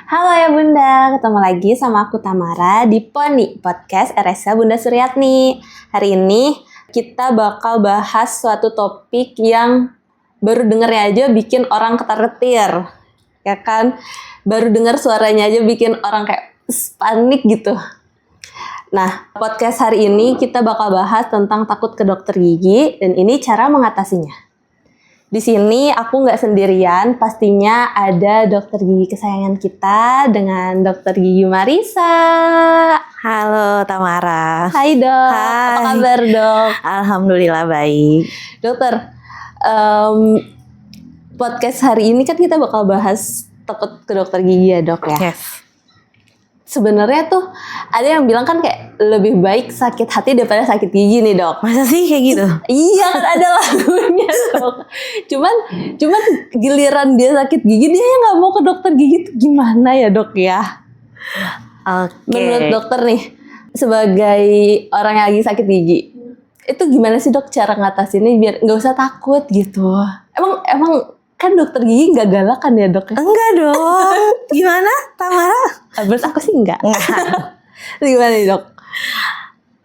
Halo ya Bunda, ketemu lagi sama aku Tamara di Poni Podcast RSA Bunda Suryatni. Hari ini kita bakal bahas suatu topik yang baru dengernya aja bikin orang ketar-ketir. Ya kan? Baru denger suaranya aja bikin orang kayak panik gitu. Nah, podcast hari ini kita bakal bahas tentang takut ke dokter gigi dan ini cara mengatasinya. Di sini aku nggak sendirian, pastinya ada dokter gigi kesayangan kita dengan dokter gigi Marisa. Halo Tamara. Hai dok, Hai. apa kabar dok? Alhamdulillah baik. Dokter, podcast hari ini kan kita bakal bahas takut ke dokter gigi ya dok ya. Yes. Sebenarnya tuh ada yang bilang kan kayak lebih baik sakit hati daripada sakit gigi nih dok. Masa sih kayak gitu? Iya kan ada lagunya dok. Cuman giliran dia sakit gigi dia nggak mau ke dokter gigi tuh gimana ya dok ya? Oke. Menurut dokter nih sebagai orang yang lagi sakit gigi itu gimana sih dok cara ngatasinnya biar nggak usah takut gitu? Emang kan dokter gigi nggak galak kan ya dok? Enggak dong. Gimana Tamara? Menurut aku sih enggak. Gimana nih dok?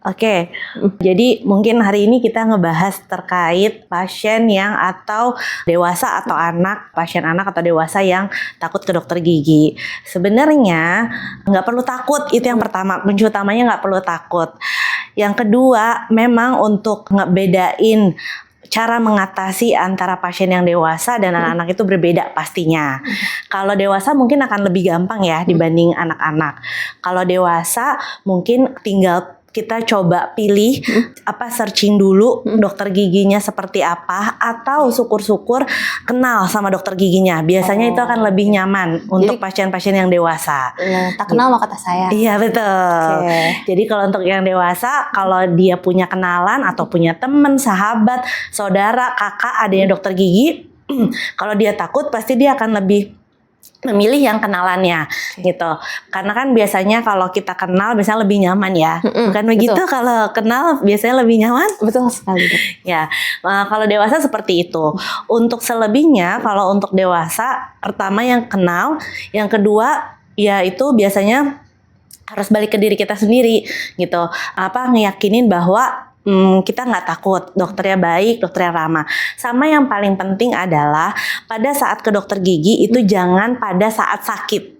Oke, jadi mungkin hari ini kita ngebahas terkait pasien yang atau dewasa atau anak, pasien anak atau dewasa yang takut ke dokter gigi. Sebenarnya nggak perlu takut, itu yang pertama, kunci utamanya nggak perlu takut. Yang kedua, memang untuk ngebedain cara mengatasi antara pasien yang dewasa dan anak-anak itu berbeda pastinya. Kalau dewasa mungkin akan lebih gampang ya dibanding anak-anak. Kalau dewasa mungkin tinggal kita coba pilih searching dulu dokter giginya seperti apa atau syukur-syukur kenal sama dokter giginya. Biasanya itu akan lebih nyaman untuk pasien-pasien yang dewasa. Tak kenal maka tak sayang. Iya betul. Jadi kalau untuk yang dewasa, kalau dia punya kenalan atau punya teman, sahabat, saudara, kakak, adanya dokter gigi, kalau dia takut pasti dia akan lebih memilih yang kenalannya gitu. Karena kan biasanya kalau kita kenal biasanya lebih nyaman ya. Bukan begitu? Betul. Kalau kenal biasanya lebih nyaman? Betul sekali dok. Ya, kalau dewasa seperti itu. Untuk selebihnya, kalau untuk dewasa, pertama yang kenal, yang kedua ya itu biasanya harus balik ke diri kita sendiri gitu. Ngeyakinin bahwa kita nggak takut, dokternya baik, dokternya ramah. Sama yang paling penting adalah pada saat ke dokter gigi itu jangan pada saat sakit.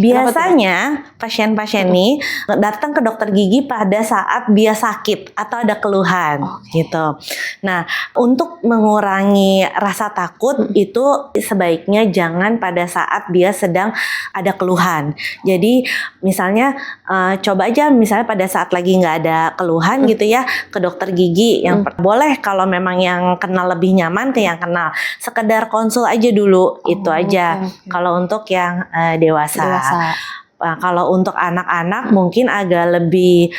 Biasanya pasien-pasien nih datang ke dokter gigi pada saat dia sakit atau ada keluhan gitu. Nah, untuk mengurangi rasa takut itu sebaiknya jangan pada saat dia sedang ada keluhan. Jadi misalnya coba aja misalnya pada saat lagi nggak ada keluhan gitu ya ke dokter gigi. Yang boleh kalau memang yang kenal lebih nyaman ke yang kenal. Sekedar konsul aja dulu itu aja. Kalau untuk yang dewasa. Nah, kalau untuk anak-anak mungkin agak lebih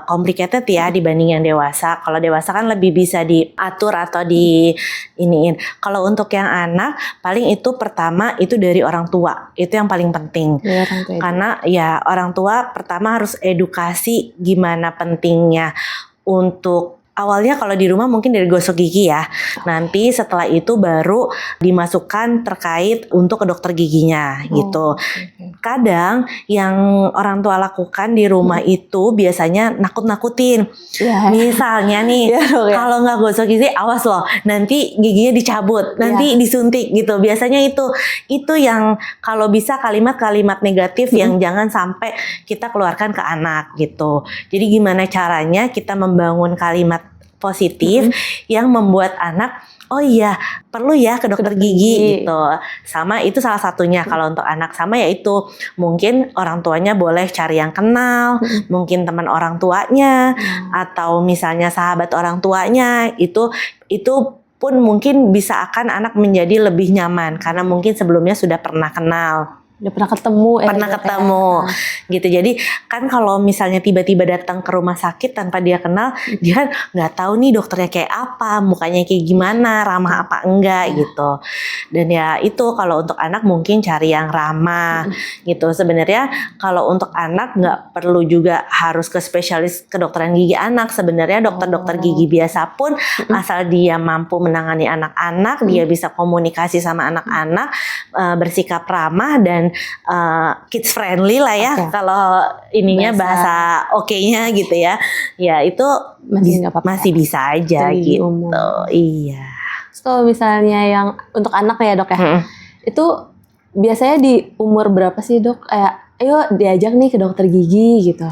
complicated ya dibanding yang dewasa. Kalau dewasa kan lebih bisa diatur atau iniin. Kalau untuk yang anak paling itu pertama itu dari orang tua. Itu yang paling penting. Ya, orang tua. Karena ya orang tua pertama harus edukasi gimana pentingnya untuk awalnya kalau di rumah mungkin dari gosok gigi ya. Nanti setelah itu baru dimasukkan terkait untuk ke dokter giginya gitu. Kadang yang orang tua lakukan di rumah itu biasanya nakut-nakutin. Misalnya nih, kalau nggak gosok gigi, awas loh, nanti giginya dicabut, nanti disuntik gitu. Biasanya itu yang kalau bisa kalimat-kalimat negatif yang jangan sampai kita keluarkan ke anak gitu. Jadi gimana caranya kita membangun kalimat positif yang membuat anak oh iya perlu ya ke dokter gigi gitu. Sama itu salah satunya kalau untuk anak. Sama yaitu mungkin orang tuanya boleh cari yang kenal, mungkin teman orang tuanya atau misalnya sahabat orang tuanya itu pun mungkin bisa akan anak menjadi lebih nyaman karena mungkin sebelumnya sudah pernah kenal. Udah pernah ketemu gitu. Jadi kan kalau misalnya tiba-tiba datang ke rumah sakit tanpa dia kenal, dia nggak tahu nih dokternya kayak apa, mukanya kayak gimana, ramah apa enggak gitu. Dan ya itu kalau untuk anak mungkin cari yang ramah gitu. Sebenarnya kalau untuk anak nggak perlu juga harus ke spesialis kedokteran gigi anak. Sebenarnya dokter-dokter gigi biasa pun asal dia mampu menangani anak-anak, dia bisa komunikasi sama anak-anak, bersikap ramah dan lumayan kids friendly lah ya. Oke. Kalau ininya bahasa oke-nya gitu ya. Ya itu Masih nggak apa-apa. masih bisa aja Dari gitu. umum. Iya. Terus kalau misalnya yang untuk anak ya dok ya, Mm-mm. itu biasanya di umur berapa sih dok? Kayak ayo diajak nih ke dokter gigi gitu.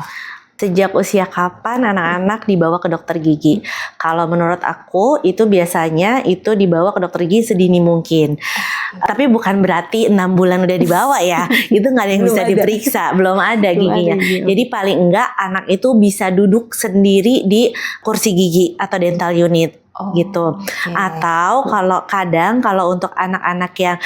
Sejak usia kapan anak-anak dibawa ke dokter gigi? Kalau menurut aku itu biasanya itu dibawa ke dokter gigi sedini mungkin. Tapi bukan berarti 6 bulan udah dibawa ya. Itu nggak ada yang Belum bisa ada. diperiksa, belum ada Belum giginya. ada gigi. Jadi paling enggak anak itu bisa duduk sendiri di kursi gigi atau dental unit. Oh, gitu. oke. Atau kalau kadang kalau untuk anak-anak yang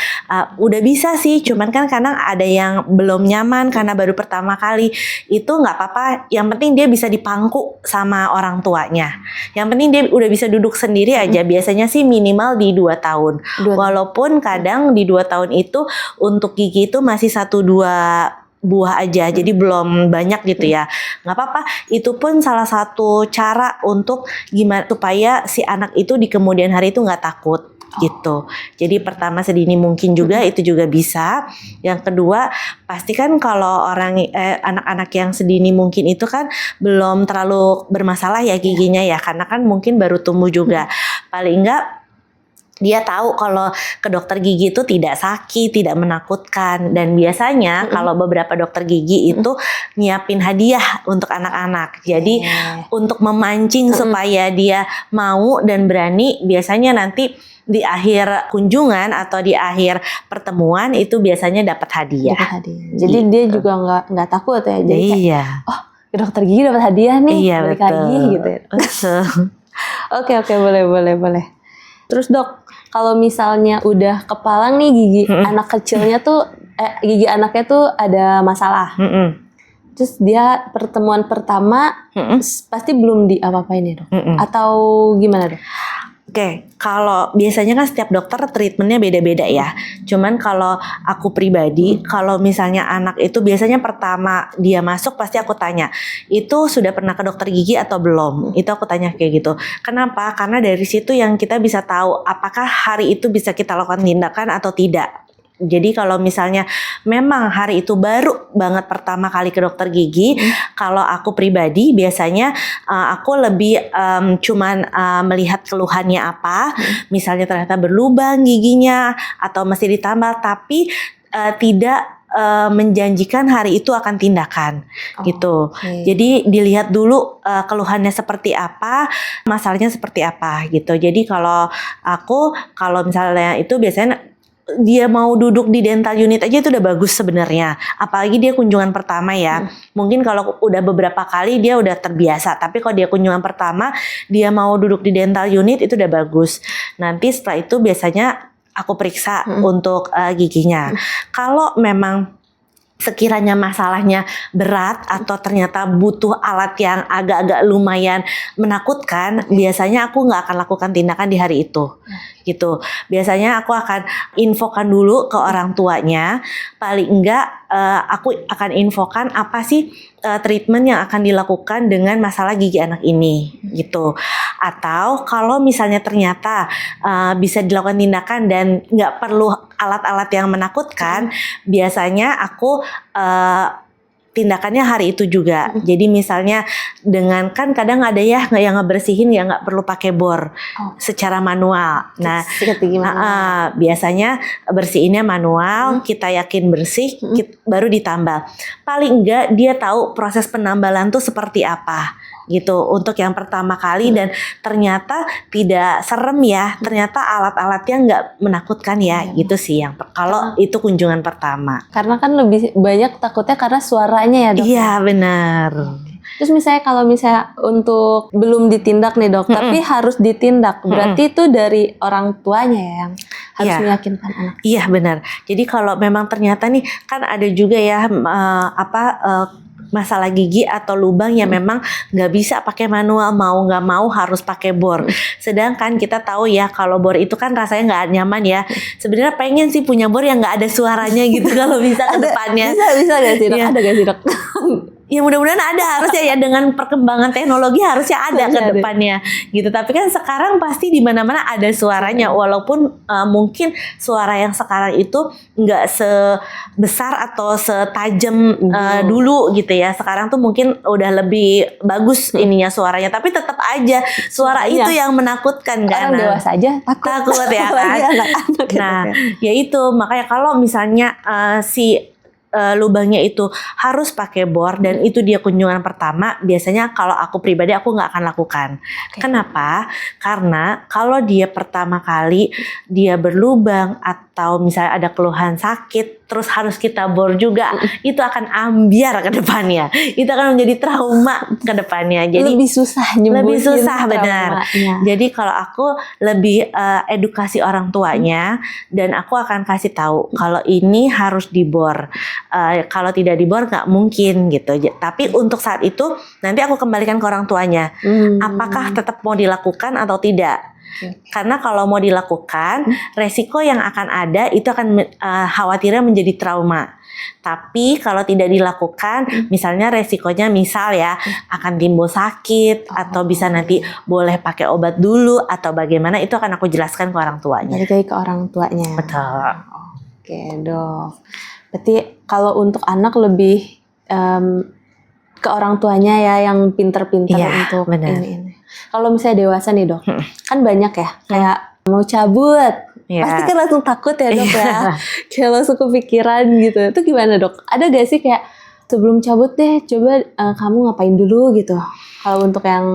udah bisa sih, cuman kan kadang ada yang belum nyaman karena baru pertama kali, itu nggak apa-apa. Yang penting dia bisa dipangku sama orang tuanya. Yang penting dia udah bisa duduk sendiri aja. Biasanya sih minimal di 2 tahun. 2 tahun. Walaupun kadang di 2 tahun itu untuk gigi itu masih 1-2 buah aja, jadi belum banyak gitu ya. Nggak apa-apa, itu pun salah satu cara untuk gimana supaya si anak itu di kemudian hari itu nggak takut gitu. Jadi pertama sedini mungkin juga itu juga bisa. Yang kedua pastikan kalau anak-anak yang sedini mungkin itu kan belum terlalu bermasalah ya giginya ya, karena kan mungkin baru tumbuh juga. Paling enggak dia tahu kalau ke dokter gigi itu tidak sakit, tidak menakutkan. Dan biasanya kalau beberapa dokter gigi itu nyiapin hadiah untuk anak-anak. Jadi untuk memancing supaya dia mau dan berani, biasanya nanti di akhir kunjungan atau di akhir pertemuan itu biasanya dapat hadiah. Dapat hadiah. Jadi dia juga nggak takut ya. Jadi kayak, Iya. oh ke dokter gigi dapat hadiah nih, Iya balik betul. lagi gitu ya. Betul. Oke, boleh. Terus dok, kalau misalnya udah kepalang nih gigi anak kecilnya tuh, gigi anaknya tuh ada masalah. Terus dia pertemuan pertama pasti belum apa-apain ya dok? Atau gimana dok? Oke, kalau biasanya kan setiap dokter treatmentnya beda-beda ya. Cuman kalau aku pribadi, kalau misalnya anak itu biasanya pertama dia masuk pasti aku tanya, itu sudah pernah ke dokter gigi atau belum? Itu aku tanya kayak gitu. Kenapa? Karena dari situ yang kita bisa tahu apakah hari itu bisa kita lakukan tindakan atau tidak. Jadi kalau misalnya memang hari itu baru banget pertama kali ke dokter gigi, kalau aku pribadi biasanya aku lebih cuman melihat keluhannya apa, misalnya ternyata berlubang giginya atau masih ditambal, tapi tidak menjanjikan hari itu akan tindakan gitu. Okay. Jadi dilihat dulu keluhannya seperti apa, masalahnya seperti apa gitu. Jadi kalau misalnya itu biasanya dia mau duduk di dental unit aja itu udah bagus sebenarnya. Apalagi dia kunjungan pertama ya. Mungkin kalau udah beberapa kali dia udah terbiasa. Tapi kalau dia kunjungan pertama, dia mau duduk di dental unit itu udah bagus. Nanti setelah itu biasanya aku periksa untuk giginya. Kalau memang sekiranya masalahnya berat atau ternyata butuh alat yang agak-agak lumayan menakutkan, biasanya aku nggak akan lakukan tindakan di hari itu. Gitu. Biasanya aku akan infokan dulu ke orang tuanya, paling enggak aku akan infokan apa sih treatment yang akan dilakukan dengan masalah gigi anak ini gitu. Atau kalau misalnya ternyata bisa dilakukan tindakan dan nggak perlu alat-alat yang menakutkan, biasanya aku tindakannya hari itu juga. Jadi misalnya dengan kan kadang ada ya yang ngebersihin yang nggak perlu pakai bor secara manual. Nah, biasanya bersihinnya manual, kita yakin bersih, baru ditambal. Paling enggak dia tahu proses penambalan tuh seperti apa gitu untuk yang pertama kali dan ternyata tidak serem ya, ternyata alat-alatnya nggak menakutkan ya, gitu sih yang kalau itu kunjungan pertama. Karena kan lebih banyak takutnya karena suaranya ya dok. Iya benar. Terus misalnya kalau misalnya untuk belum ditindak nih dok, tapi harus ditindak, berarti itu dari orang tuanya ya yang harus meyakinkan anak. Iya benar. Jadi kalau memang ternyata nih kan ada juga ya masalah gigi atau lubang yang memang nggak bisa pakai manual, mau nggak mau harus pakai bor. Sedangkan kita tahu ya kalau bor itu kan rasanya nggak nyaman ya. Sebenarnya pengen sih punya bor yang nggak ada suaranya gitu kalau bisa ke depannya. Bisa gak sih dok? Iya. Ada gak sih dok? Ya mudah-mudahan ada harusnya ya, dengan perkembangan teknologi harusnya ada ke depannya gitu. Tapi kan sekarang pasti di mana-mana ada suaranya, walaupun mungkin suara yang sekarang itu nggak sebesar atau setajam dulu gitu ya. Sekarang tuh mungkin udah lebih bagus ininya suaranya, tapi tetap aja suara itu yang menakutkan kan. Orang dewasa aja takut ya kan. Nah, ya itu makanya kalau misalnya si lubangnya itu harus pakai bor dan itu dia kunjungan pertama, biasanya kalau aku pribadi aku nggak akan lakukan. Kenapa? Karena kalau dia pertama kali dia berlubang atau misalnya ada keluhan sakit terus harus kita bor juga, itu akan ambiar ke depannya. Itu akan menjadi trauma ke depannya. Jadi lebih susah nyembuhin. Lebih susah benar. Jadi kalau aku lebih edukasi orang tuanya dan aku akan kasih tahu kalau ini harus dibor. Kalau tidak dibor nggak mungkin gitu. Tapi untuk saat itu nanti aku kembalikan ke orang tuanya. Apakah tetap mau dilakukan atau tidak? Karena kalau mau dilakukan, resiko yang akan ada itu akan khawatirnya menjadi trauma. Tapi kalau tidak dilakukan, misalnya resikonya misal ya akan timbul sakit atau bisa nanti boleh pakai obat dulu atau bagaimana, itu akan aku jelaskan ke orang tuanya. Jadi ke orang tuanya. Betul. Oke dok. Berarti kalau untuk anak lebih ke orang tuanya ya yang pinter-pinter untuk ini. Kalau misalnya dewasa nih dok, kan banyak ya kayak mau cabut, pasti kan langsung takut ya dok ya, kayak langsung kepikiran gitu. Itu gimana dok? Ada gak sih kayak sebelum cabut deh, coba kamu ngapain dulu gitu? Kalau untuk yang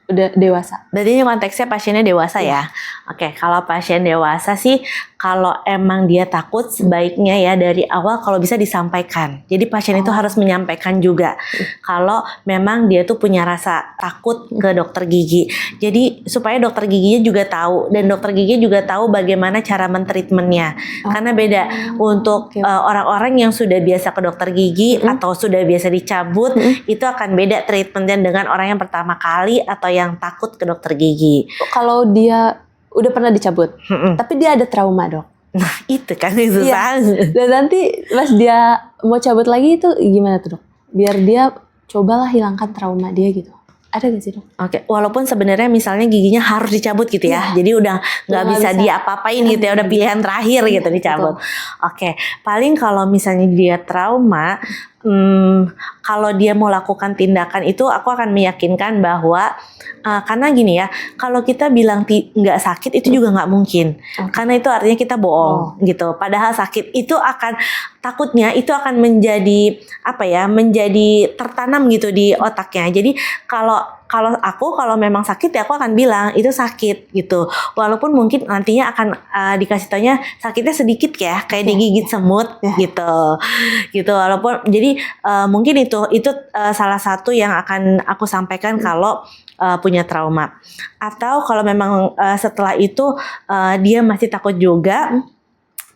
udah dewasa. Berarti ini konteksnya pasiennya dewasa ya? Oke, kalau pasien dewasa sih, kalau emang dia takut sebaiknya ya dari awal kalau bisa disampaikan. Jadi pasien itu harus menyampaikan juga kalau memang dia tuh punya rasa takut ke dokter gigi. Jadi supaya dokter giginya juga tahu dan dokter gigi juga tahu bagaimana cara mentreatmentnya. Karena beda untuk orang-orang yang sudah biasa ke dokter gigi atau sudah biasa dicabut, itu akan beda treatmentnya dengan orang yang pertama kali atau yang takut ke dokter gigi. Kalau dia udah pernah dicabut, tapi dia ada trauma dok. Nah itu kan yang susah. Dan nanti pas dia mau cabut lagi itu gimana tuh dok? Biar dia cobalah hilangkan trauma dia gitu. Ada gak sih dok? Oke, walaupun sebenarnya misalnya giginya harus dicabut gitu ya, jadi udah nggak bisa diapa-apain gitu ya, udah pilihan terakhir gitu dicabut. Oke, paling kalau misalnya dia trauma, kalau dia mau lakukan tindakan itu, aku akan meyakinkan bahwa karena gini ya, kalau kita bilang nggak sakit itu juga nggak mungkin, karena itu artinya kita bohong gitu. Padahal sakit itu akan takutnya itu akan menjadi menjadi tertanam gitu di otaknya. Jadi kalau memang sakit ya aku akan bilang itu sakit gitu. Walaupun mungkin nantinya akan dikasih taunya sakitnya sedikit ya, kayak digigit semut gitu. Walaupun jadi mungkin itu salah satu yang akan aku sampaikan kalau punya trauma. Atau kalau memang setelah itu dia masih takut juga,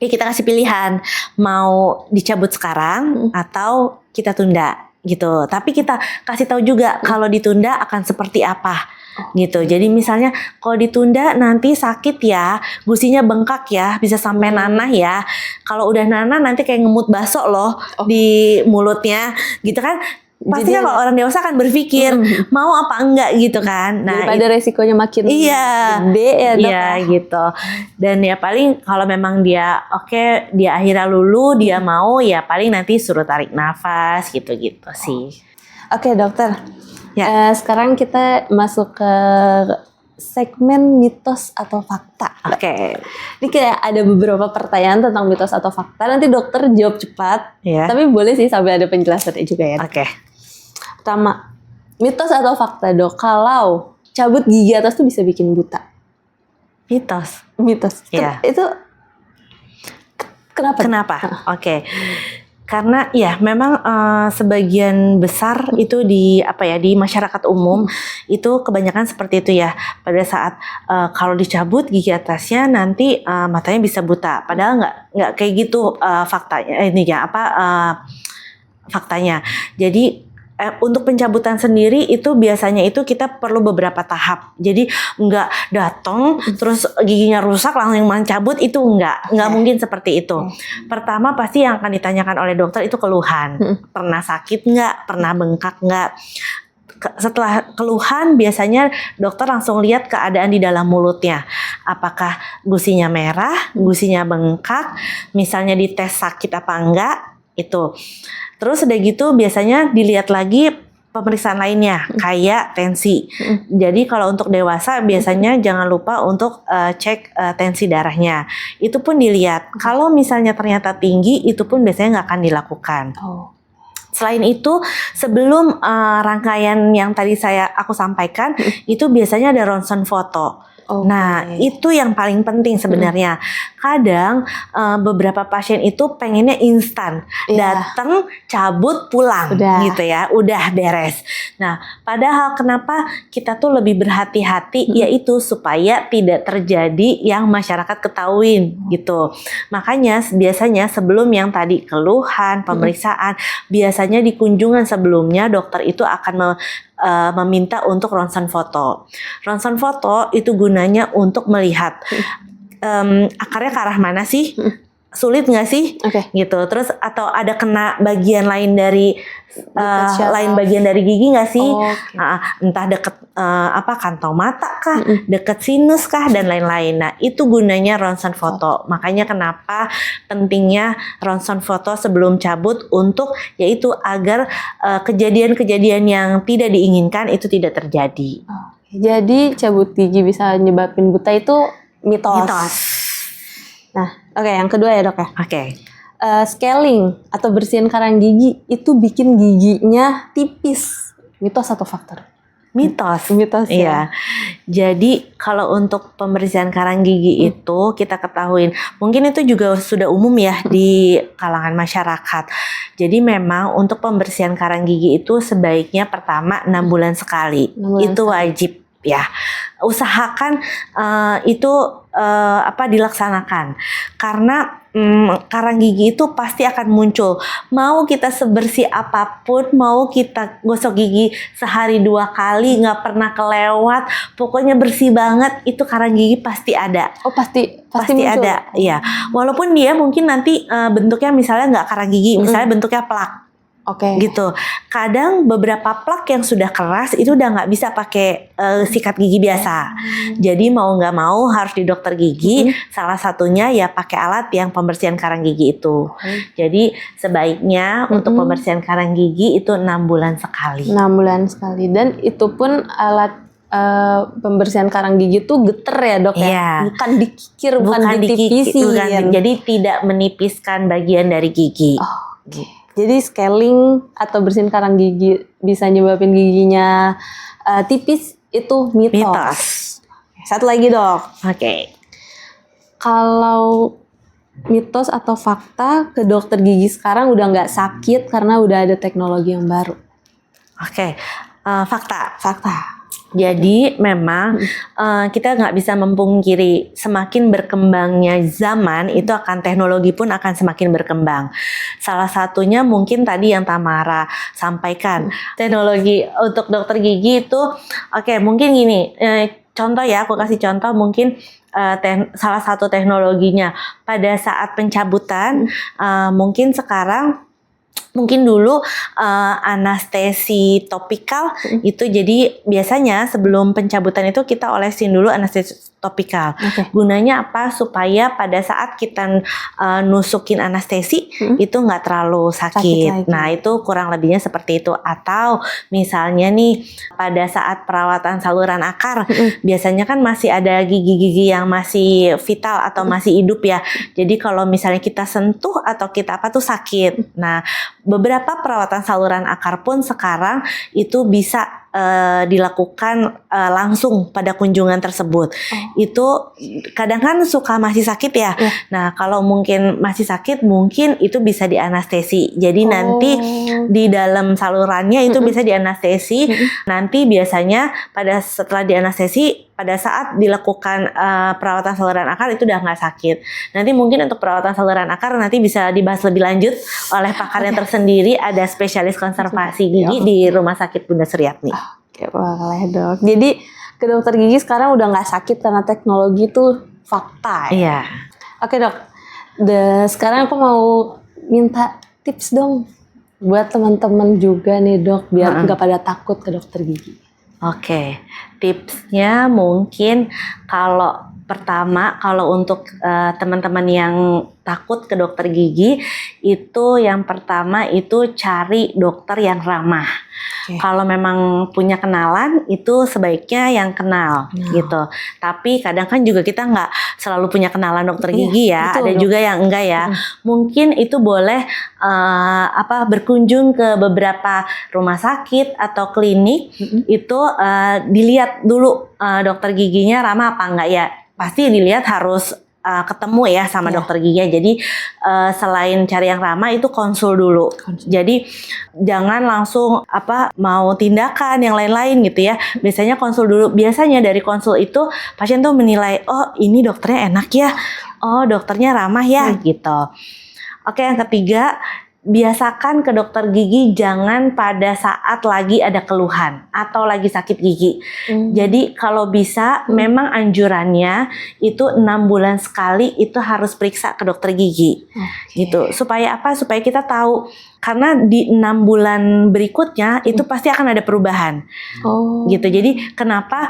ya kita kasih pilihan mau dicabut sekarang atau kita tunda gitu. Tapi kita kasih tahu juga kalau ditunda akan seperti apa gitu. Jadi misalnya kalau ditunda nanti sakit ya, gusinya bengkak ya, bisa sampai nanah ya. Kalau udah nanah nanti kayak ngemut baso loh di mulutnya gitu kan. Pastinya kalau orang dewasa akan berpikir mau apa enggak gitu kan. Nah, daripada resikonya makin gede ya dok. Iya gitu. Dan ya paling kalau memang dia dia akhirnya lulu, dia mau ya paling nanti suruh tarik nafas gitu-gitu sih. Oke dokter. Sekarang kita masuk ke segmen mitos atau fakta. Oke. Ini kayak ada beberapa pertanyaan tentang mitos atau fakta. Nanti dokter jawab cepat. Tapi boleh sih sampai ada penjelasannya juga ya. Oke. Pertama, mitos atau fakta dok, kalau cabut gigi atas tuh bisa bikin buta? Mitos. Iya. Itu kenapa? Oke. Karena ya memang sebagian besar itu di masyarakat umum itu kebanyakan seperti itu ya. Pada saat kalau dicabut gigi atasnya nanti matanya bisa buta. Padahal nggak kayak gitu faktanya. Faktanya. Jadi untuk pencabutan sendiri itu biasanya itu kita perlu beberapa tahap. Jadi nggak datang terus giginya rusak langsung mencabut, itu nggak mungkin seperti itu. Pertama pasti yang akan ditanyakan oleh dokter itu keluhan. Pernah sakit nggak? Pernah bengkak nggak? Setelah keluhan biasanya dokter langsung lihat keadaan di dalam mulutnya. Apakah gusinya merah, gusinya bengkak, misalnya dites sakit apa enggak, itu. Terus udah gitu biasanya dilihat lagi pemeriksaan lainnya kayak tensi. Jadi kalau untuk dewasa biasanya jangan lupa untuk cek tensi darahnya. Itu pun dilihat. Kalau misalnya ternyata tinggi, itu pun biasanya nggak akan dilakukan. Selain itu, sebelum rangkaian yang tadi aku sampaikan, itu biasanya ada ronsen foto. Nah, itu yang paling penting sebenarnya. Kadang beberapa pasien itu pengennya instan, datang, cabut, pulang, gitu ya, udah beres. Nah, padahal kenapa kita tuh lebih berhati-hati, yaitu supaya tidak terjadi yang masyarakat ketahuin, gitu. Makanya biasanya sebelum yang tadi keluhan, pemeriksaan, biasanya di kunjungan sebelumnya dokter itu akan meminta untuk ronsen foto. Ronsen foto itu gunanya untuk melihat akarnya ke arah mana sih, sulit nggak sih, gitu. Terus atau ada kena bagian lain dari bagian dari gigi nggak sih, entah deket kantong mata kah, deket sinus kah, dan lain-lain. Nah itu gunanya ronsen foto. Makanya kenapa pentingnya ronsen foto sebelum cabut, untuk yaitu agar kejadian-kejadian yang tidak diinginkan itu tidak terjadi. Jadi cabut gigi bisa nyebabin buta itu mitos. Nah, yang kedua ya dok ya. Scaling atau bersihin karang gigi itu bikin giginya tipis. Mitos atau faktor? Mitos ya. Jadi kalau untuk pembersihan karang gigi itu kita ketahuin, mungkin itu juga sudah umum ya di kalangan masyarakat. Jadi memang untuk pembersihan karang gigi itu sebaiknya pertama 6 bulan sekali. Itu wajib ya. Usahakan itu dilaksanakan, karena karang gigi itu pasti akan muncul. Mau kita sebersih apapun, mau kita gosok gigi sehari 2 kali nggak pernah kelewat, pokoknya bersih banget, itu karang gigi pasti ada. Pasti ada, ya. Walaupun dia mungkin nanti bentuknya misalnya nggak karang gigi, misalnya bentuknya plak. Gitu. Kadang beberapa plak yang sudah keras itu udah nggak bisa pakai sikat gigi biasa. Jadi mau nggak mau harus di dokter gigi. Salah satunya ya pakai alat yang pembersihan karang gigi itu. Jadi sebaiknya untuk pembersihan karang gigi itu 6 bulan sekali. 6 bulan sekali, dan itu pun alat pembersihan karang gigi tuh geter ya dok ya, bukan dikikir, bukan ditipisin. Jadi tidak menipiskan bagian dari gigi. Jadi scaling atau bersihin karang gigi bisa nyebabin giginya tipis, itu mitos. Satu lagi dok. Kalau mitos atau fakta, ke dokter gigi sekarang udah nggak sakit karena udah ada teknologi yang baru. Fakta. Jadi memang kita nggak bisa memungkiri, semakin berkembangnya zaman itu akan teknologi pun akan semakin berkembang. Salah satunya mungkin tadi yang Tamara sampaikan, teknologi untuk dokter gigi itu mungkin gini, contoh ya, aku kasih contoh mungkin salah satu teknologinya pada saat pencabutan, mungkin sekarang, mungkin dulu anestesi topikal itu, jadi biasanya sebelum pencabutan itu kita olesin dulu anestesi topikal. Gunanya apa? Supaya pada saat kita nusukin anestesi itu nggak terlalu sakit. Nah itu kurang lebihnya seperti itu. Atau misalnya nih pada saat perawatan saluran akar, biasanya kan masih ada gigi-gigi yang masih vital atau masih hidup ya. Jadi kalau misalnya kita sentuh atau kita tuh sakit. Nah beberapa perawatan saluran akar pun sekarang itu bisa dilakukan langsung pada kunjungan tersebut. Itu kadang kan suka masih sakit ya. Nah kalau mungkin masih sakit, mungkin itu bisa dianestesi. Jadi nanti di dalam salurannya itu bisa dianestesi. Nanti biasanya setelah dianestesi pada saat dilakukan perawatan saluran akar itu udah nggak sakit. Nanti mungkin untuk perawatan saluran akar nanti bisa dibahas lebih lanjut oleh pakarnya tersendiri, ada spesialis konservasi gigi di Rumah Sakit Bunda Suryatni. Oke, boleh dok. Jadi ke dokter gigi sekarang udah nggak sakit karena teknologi itu fakta ya? Iya. Oke dok, sekarang aku mau minta tips dong buat teman-teman juga nih dok, biar nggak pada takut ke dokter gigi. Oke, tipsnya mungkin pertama kalau untuk teman-teman yang takut ke dokter gigi, itu yang pertama itu cari dokter yang ramah. Kalau memang punya kenalan itu sebaiknya yang kenal gitu. Tapi kadang kan juga kita nggak selalu punya kenalan dokter gigi ya. Betul, ada juga yang enggak ya. Mungkin itu boleh berkunjung ke beberapa rumah sakit atau klinik itu dilihat dulu dokter giginya ramah apa enggak ya. Pasti dilihat harus ketemu ya sama dokter giginya. Jadi selain cari yang ramah itu konsul dulu. Jadi jangan langsung mau tindakan yang lain-lain gitu ya. Biasanya konsul dulu. Biasanya dari konsul itu pasien tuh menilai, oh ini dokternya enak ya, oh dokternya ramah ya gitu. Oke, yang ketiga, biasakan ke dokter gigi jangan pada saat lagi ada keluhan atau lagi sakit gigi. Jadi kalau bisa memang anjurannya itu 6 bulan sekali itu harus periksa ke dokter gigi. Gitu. Supaya apa? Supaya kita tahu, karena di 6 bulan berikutnya itu pasti akan ada perubahan. Gitu. Jadi kenapa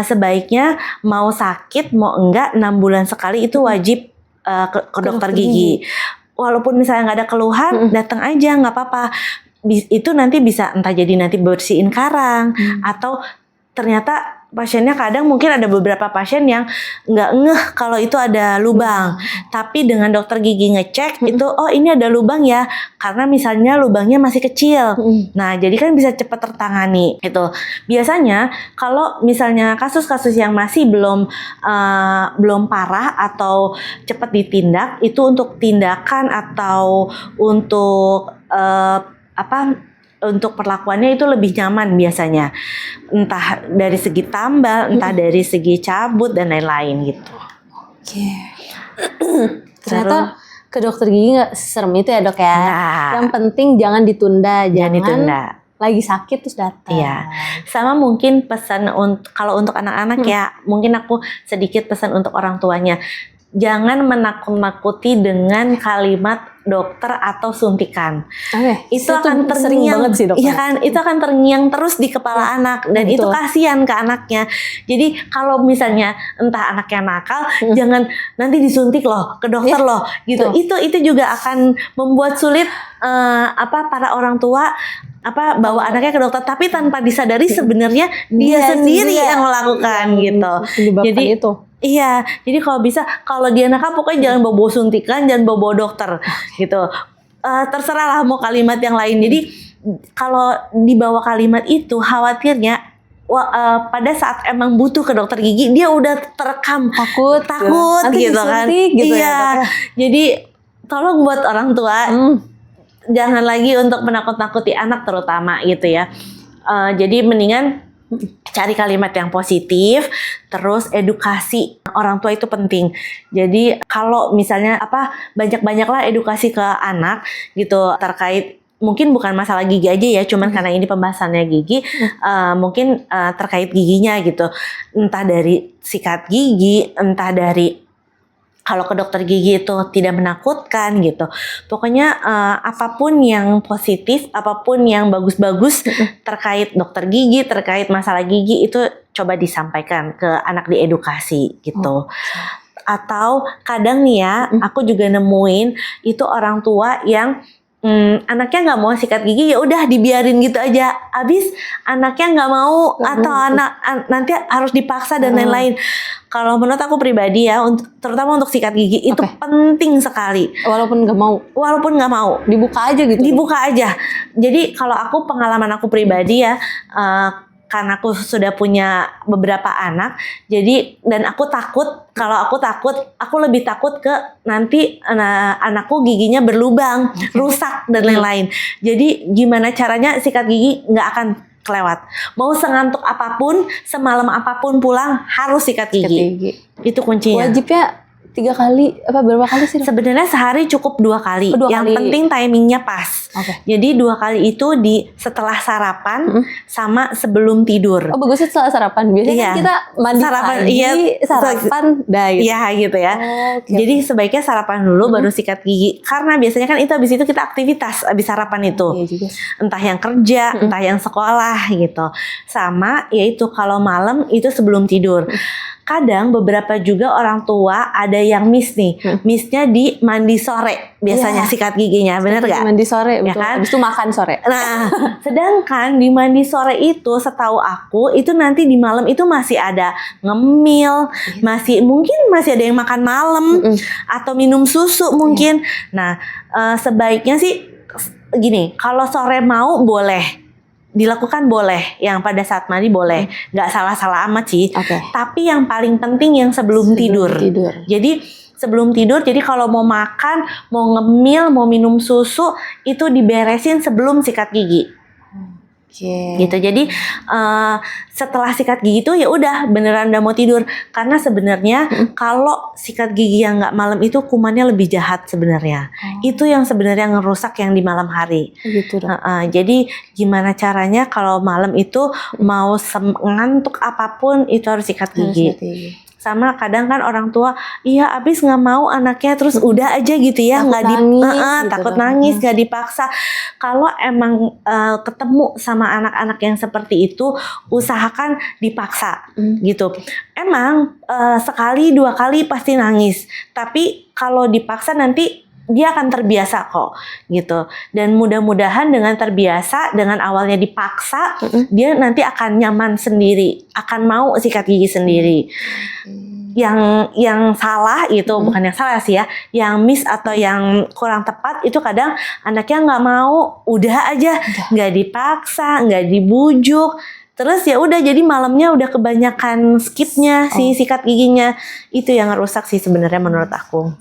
sebaiknya mau sakit mau enggak 6 bulan sekali itu wajib ke dokter gigi. Walaupun misalnya nggak ada keluhan, datang aja nggak apa-apa. Itu nanti bisa entah jadi nanti bersihin karang atau ternyata pasiennya kadang mungkin ada beberapa pasien yang nggak ngeh kalau itu ada lubang. Tapi dengan dokter gigi ngecek itu, oh ini ada lubang ya, karena misalnya lubangnya masih kecil. Nah jadi kan bisa cepat tertangani. Itu biasanya kalau misalnya kasus-kasus yang masih belum parah atau cepat ditindak, itu untuk tindakan atau untuk untuk perlakuannya itu lebih nyaman biasanya, entah dari segi tambal, entah dari segi cabut dan lain-lain gitu. Oke. Ternyata ke dokter gigi nggak serem itu ya dok ya. Yang penting jangan ditunda, jangan lagi sakit terus datang. Iya. Sama mungkin pesan kalau untuk anak-anak ya, mungkin aku sedikit pesan untuk orang tuanya. Jangan menakut-nakuti dengan kalimat dokter atau suntikan. Itu akan terngiang, sih, iya kan? Itu akan terngiang terus di kepala anak dan itu kasihan ke anaknya. Jadi kalau misalnya entah anaknya nakal, jangan nanti disuntik loh ke dokter loh, gitu. Itu juga akan membuat sulit para orang tua bawa anaknya ke dokter, tapi tanpa disadari sebenarnya dia sendiri yang melakukan gitu. Jadi itu. Iya, jadi kalau bisa, kalau dia nakal pokoknya jangan bawa suntikan, jangan bawa dokter, gitu. Terserah lah mau kalimat yang lain. Jadi kalau dibawa kalimat itu, khawatirnya pada saat emang butuh ke dokter gigi, dia udah terekam takut gitu kan. Gitu iya, jadi tolong buat orang tua, jangan lagi untuk menakut-nakuti anak terutama gitu ya. Jadi mendingan cari kalimat yang positif, terus edukasi orang tua itu penting. Jadi kalau misalnya banyak-banyaklah edukasi ke anak gitu terkait, mungkin bukan masalah gigi aja ya, cuman karena ini pembahasannya gigi, mungkin terkait giginya gitu. Entah dari sikat gigi, entah dari kalau ke dokter gigi itu tidak menakutkan gitu. Pokoknya apapun yang positif, apapun yang bagus-bagus terkait dokter gigi, terkait masalah gigi itu coba disampaikan ke anak, diedukasi gitu. Atau kadang nih ya, aku juga nemuin itu orang tua yang anaknya nggak mau sikat gigi, ya udah dibiarin gitu aja. Abis anaknya nggak mau atau nanti harus dipaksa dan lain-lain. Kalau menurut aku pribadi ya, terutama untuk sikat gigi itu penting sekali. Walaupun nggak mau, dibuka aja gitu. Dibuka aja. Jadi kalau aku, pengalaman aku pribadi ya, karena aku sudah punya beberapa anak, jadi dan aku takut. Kalau aku lebih takut ke nanti anakku giginya berlubang, rusak dan lain-lain. Jadi gimana caranya sikat gigi nggak akan kelewat. Mau sengantuk apapun, semalam apapun pulang harus sikat gigi. Itu kuncinya. Wajibnya 3 kali apa berapa kali sih? Sebenarnya sehari cukup 2 kali. Oh, 2 Yang kali. penting timingnya pas. Oke. Jadi 2 kali itu di setelah sarapan sama sebelum tidur. Oh bagusnya setelah sarapan. Biasanya Iya. kan kita mandi Sarapan, pagi, iya. sarapan, dah gitu. Iya gitu ya. Oh, oke. Jadi sebaiknya sarapan dulu baru sikat gigi. Karena biasanya kan itu habis itu kita aktivitas habis sarapan itu. Iya juga. Entah yang kerja, entah yang sekolah gitu. Sama yaitu kalau malam itu sebelum tidur. Kadang beberapa juga orang tua ada yang miss nih. Missnya di mandi sore biasanya Iya. sikat giginya, bener gak? Mandi sore, betul. kan? Habis itu makan sore. Nah, sedangkan di mandi sore itu setahu aku itu nanti di malam itu masih ada ngemil, mungkin masih ada yang makan malam atau minum susu mungkin. Nah, sebaiknya sih gini, kalau sore mau boleh dilakukan boleh, yang pada saat mandi boleh, nggak salah-salah amat sih. Oke. Tapi yang paling penting yang sebelum tidur. Jadi sebelum tidur, jadi kalau mau makan, mau ngemil, mau minum susu itu diberesin sebelum sikat gigi. Oke. Gitu. Jadi setelah sikat gigi itu ya udah beneran udah mau tidur. Karena sebenarnya kalau sikat gigi yang nggak malam itu kumannya lebih jahat sebenarnya. Itu yang sebenarnya ngerusak yang di malam hari. Gitu dong. Jadi gimana caranya kalau malam itu mau ngantuk apapun itu harus sikat gigi. Sama kadang kan orang tua, iya abis nggak mau anaknya terus udah aja gitu ya, nggak takut nangis, nggak dipaksa. Kalau emang ketemu sama anak-anak yang seperti itu, usahakan dipaksa gitu. Emang sekali 2 kali pasti nangis, tapi kalau dipaksa nanti dia akan terbiasa kok gitu. Dan mudah-mudahan dengan terbiasa, dengan awalnya dipaksa, dia nanti akan nyaman sendiri, akan mau sikat gigi sendiri. Yang salah itu bukan yang salah sih ya, yang miss atau yang kurang tepat itu kadang anaknya nggak mau, udah aja, nggak dipaksa, nggak dibujuk. Terus ya udah jadi malamnya udah kebanyakan skipnya si sikat giginya. Itu yang ngerusak sih sebenarnya menurut aku.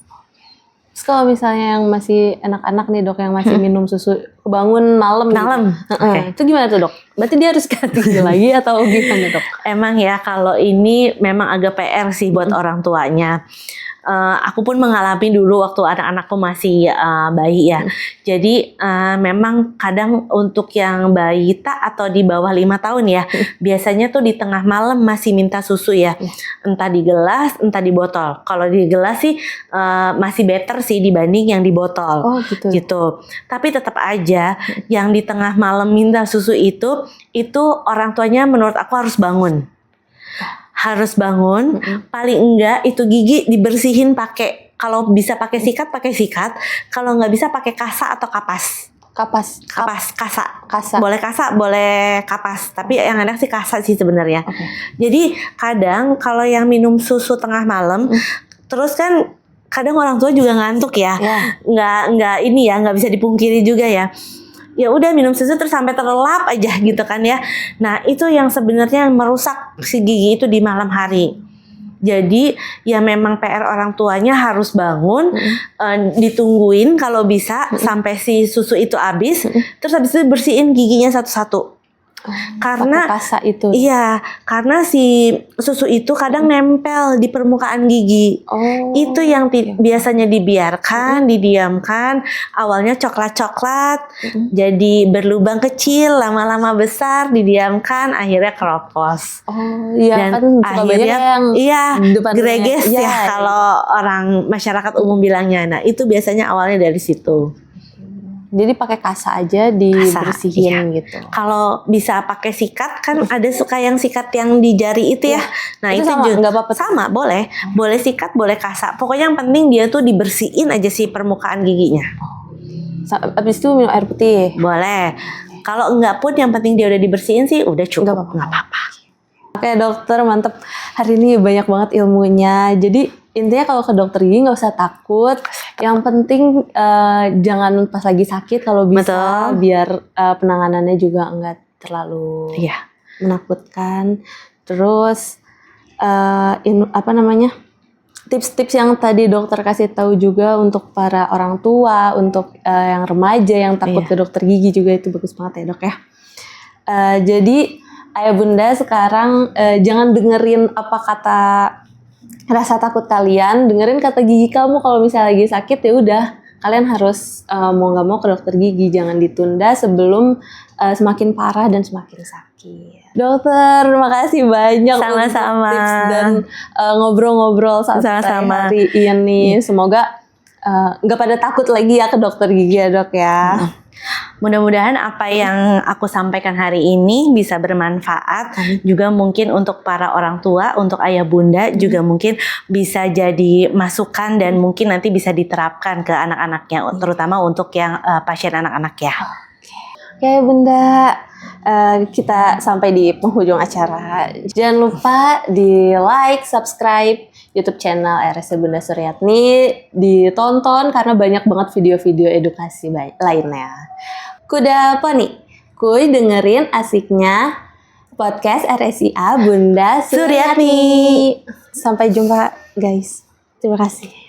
Terus kalau misalnya yang masih anak-anak nih dok, yang masih minum susu, kebangun malam gitu. Itu gimana tuh dok? Berarti dia harus sikat gigi lagi atau gimana dok? Emang ya kalau ini memang agak PR sih buat orang tuanya. Aku pun mengalami dulu waktu anak-anakku masih bayi ya. Jadi memang kadang untuk yang bayi atau di bawah 5 tahun ya, biasanya tuh di tengah malam masih minta susu ya. Entah di gelas, entah di botol. Kalau di gelas sih masih better sih dibanding yang di botol. Oh gitu. Tapi tetap aja yang di tengah malam minta susu itu orang tuanya menurut aku harus bangun. Paling enggak itu gigi dibersihin pakai, kalau bisa pakai sikat, kalau nggak bisa pakai kasa atau kapas. Kasa. Boleh kasa, boleh kapas. Tapi yang enak sih kasa sih sebenarnya. Jadi kadang kalau yang minum susu tengah malam, terus kan kadang orang tua juga ngantuk ya. Nggak bisa dipungkiri juga ya. Ya udah minum susu terus sampai terlelap aja gitu kan ya. Nah itu yang sebenarnya merusak si gigi itu di malam hari. Jadi ya memang PR orang tuanya harus bangun, ditungguin kalau bisa sampai si susu itu habis, terus habis itu bersihin giginya satu-satu. Karena kasa itu. Iya, karena si susu itu kadang nempel di permukaan gigi. Itu yang biasanya dibiarkan, didiamkan. Awalnya coklat-coklat, jadi berlubang kecil, lama-lama besar, didiamkan, akhirnya keropos. Iya kan akhirnya greges ya kalau orang masyarakat umum bilangnya. Nah itu biasanya awalnya dari situ. Jadi pakai kasa aja dibersihin gitu. Kalau bisa pakai sikat kan ada suka yang sikat yang di jari itu ya. Nah itu sama, juga nggak apa-apa. Sama boleh sikat, boleh kasa. Pokoknya yang penting dia tuh dibersihin aja si permukaan giginya. Habis itu minum air putih. Boleh. Kalau enggak pun yang penting dia udah dibersihin sih udah cukup. Nggak apa-apa. Oke dokter, mantep. Hari ini banyak banget ilmunya. Jadi intinya kalau ke dokter gigi nggak usah takut. Yang penting jangan pas lagi sakit kalau bisa. Betul. Biar penanganannya juga nggak terlalu menakutkan. Terus tips-tips yang tadi dokter kasih tahu juga untuk para orang tua, untuk yang remaja yang takut ke dokter gigi juga itu bagus banget ya dok ya. Jadi ayah bunda sekarang jangan dengerin apa kata rasa takut kalian, dengerin kata gigi kamu. Kalau misalnya lagi sakit ya udah, kalian harus mau nggak mau ke dokter gigi, jangan ditunda sebelum semakin parah dan semakin sakit. Dokter, makasih banyak Sama-sama. untuk tips dan ngobrol-ngobrol Sama-sama. hari ini. Semoga nggak pada takut lagi ya ke dokter gigi ya dok ya. Mudah-mudahan apa yang aku sampaikan hari ini bisa bermanfaat. Juga mungkin untuk para orang tua, untuk ayah bunda juga mungkin bisa jadi masukan dan mungkin nanti bisa diterapkan ke anak-anaknya, terutama untuk yang pasien anak-anak ya. Oke bunda, kita sampai di penghujung acara. Jangan lupa di like, subscribe YouTube channel RSC Bunda Suryatni, ditonton karena banyak banget video-video edukasi lainnya. Kuda Poni, kuy dengerin asiknya podcast RSIA Bunda Suryatni. Sampai jumpa guys. Terima kasih.